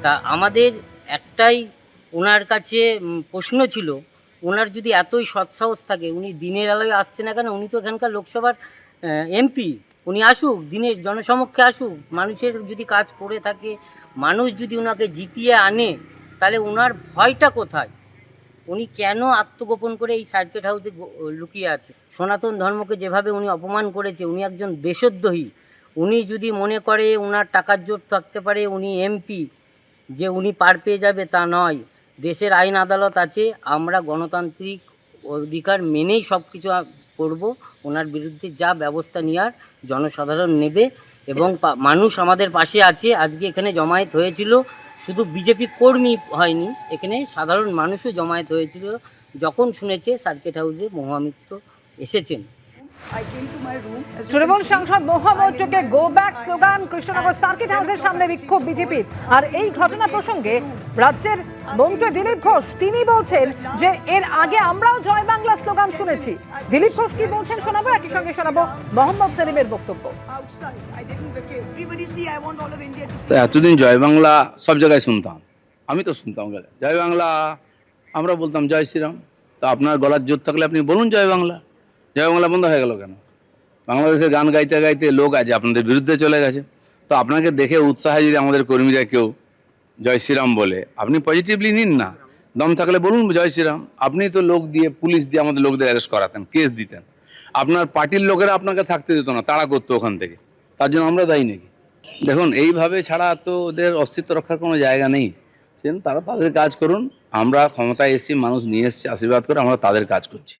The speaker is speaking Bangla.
তা আমাদের একটাই ওনার কাছে প্রশ্ন ছিল, ওনার যদি এতই সৎসাহস থাকে উনি দিনের আলোয় আসছে না কেন? উনি তো এখানকার লোকসভার এমপি। উনি আসুক, দিনের জনসমক্ষে আসুক, মানুষের যদি কাজ করে থাকে, মানুষ যদি ওনাকে জিতিয়ে আনে, তাহলে ওনার ভয়টা কোথায়? উনি কেন আত্মগোপন করে এই সার্কিট হাউসে লুকিয়ে আছে? সনাতন ধর্মকে যেভাবে উনি অপমান করেছে, উনি একজন দেশদ্রোহী। উনি যদি মনে করে ওনার টাকার জোর থাকতে পারে, উনি এমপি, যে উনি পার পেয়ে যাবে তা নয়। দেশের আইন আদালত আছে, আমরা গণতান্ত্রিক অধিকার মেনেই সব কিছু করব। ওনার বিরুদ্ধে যা ব্যবস্থা নেওয়ার জনসাধারণ নেবে, এবং মানুষ আমাদের পাশে আছে। আজকে এখানে জমায়েত হয়েছিল, শুধু বিজেপি কর্মী হয়নি, এখানে সাধারণ মানুষও জমায়েত হয়েছিল যখন শুনেছে সার্কিট হাউসে মহামিত্র এসেছেন। তৃণমূল সাংসদ মহুয়া মৈত্রকে go back slogan, Krishnanagar circuit হাউসের সামনে বিক্ষোভ বিজেপির। আর এই ঘটনা প্রসঙ্গে রাজ্যের মন্ত্রী দিলীপ ঘোষ তিনি বলছেন যে এর আগে আমরাও জয় বাংলা স্লোগান শুনেছি। দিলীপ ঘোষ কি বলছেন শোনাবো, একই সঙ্গে শোনাবো মোহাম্মদ সেলিমের বক্তব্য। তো এতদিন জয় বাংলা সব জায়গায় শুনতাম, আমি তো শুনতাম জয় বাংলা, আমরা বলতাম জয় শ্রীরাম। তো আপনার গলার জোর থাকলে আপনি বলুন জয় বাংলা। জয় বাংলা বন্ধ হয়ে গেল কেন? বাংলাদেশের গান গাইতে গাইতে লোক আজ আপনাদের বিরুদ্ধে চলে গেছে। তো আপনাকে দেখে উৎসাহে যদি আমাদের কর্মীরা কেউ জয় শ্রীরাম বলে, আপনি পজিটিভলি নিন না। দম থাকলে বলুন জয় শ্রীরাম। আপনি তো লোক দিয়ে, পুলিশ দিয়ে আমাদের লোকদের অ্যারেস্ট করাতেন, কেস দিতেন। আপনার পার্টির লোকেরা আপনাকে থাকতে দিত না, তাড়া করতো ওখান থেকে। তার জন্য আমরা দায়ী নাকি? দেখুন, এইভাবে ছাড়া তো ওদের অস্তিত্ব রক্ষার কোনো জায়গা নেই। তারা তাদের কাজ করুন। আমরা ক্ষমতায় এসেছি, মানুষ নিয়ে এসেছে আশীর্বাদ করে, আমরা তাদের কাজ করছি।